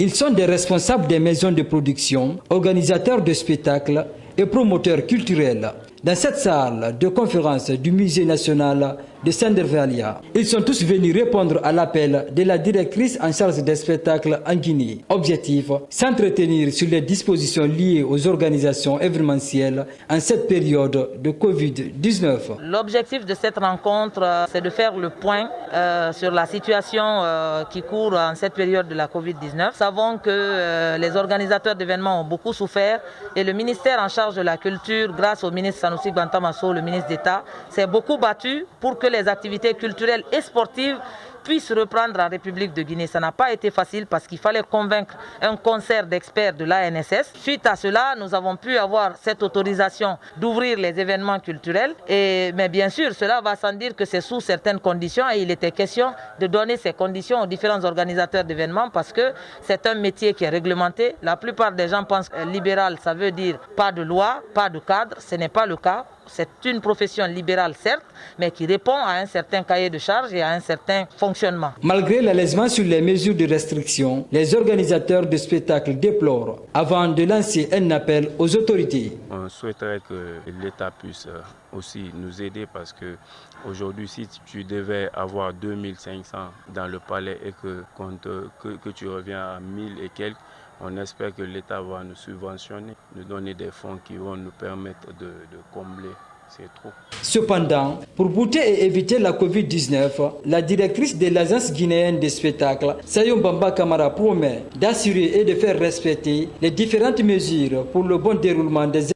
Ils sont des responsables des maisons de production, organisateurs de spectacles et promoteurs culturels. Dans cette salle de conférence du Musée national de Sandervalia, ils sont tous venus répondre à l'appel de la directrice en charge des spectacles en Guinée. Objectif, s'entretenir sur les dispositions liées aux organisations événementielles en cette période de Covid-19. L'objectif de cette rencontre, c'est de faire le point sur la situation qui court en cette période de la Covid-19. Nous savons que les organisateurs d'événements ont beaucoup souffert et le ministère en charge de la culture, grâce au ministre Sanoussi Gbantamasso, le ministre d'État, s'est beaucoup battu pour que les activités culturelles et sportives puissent reprendre en République de Guinée. Ça n'a pas été facile parce qu'il fallait convaincre un concert d'experts de l'ANSS. Suite à cela, nous avons pu avoir cette autorisation d'ouvrir les événements culturels. Mais bien sûr, cela va sans dire que c'est sous certaines conditions et il était question de donner ces conditions aux différents organisateurs d'événements parce que c'est un métier qui est réglementé. La plupart des gens pensent que libéral, ça veut dire pas de loi, pas de cadre. Ce n'est pas le cas. C'est une profession libérale, certes, mais qui répond à un certain cahier de charges et à un certain fonctionnement. Malgré l'allègement sur les mesures de restriction, les organisateurs de spectacles déplorent avant de lancer un appel aux autorités. On souhaiterait que l'État puisse aussi nous aider parce que aujourd'hui, si tu devais avoir 2500 dans le palais et que tu reviens à 1000 et quelques, on espère que l'État va nous subventionner, nous donner des fonds qui vont nous permettre de combler ces trous. Cependant, pour bouter et éviter la Covid-19, la directrice de l'Agence guinéenne des spectacles, Sayon Bamba Kamara, promet d'assurer et de faire respecter les différentes mesures pour le bon déroulement des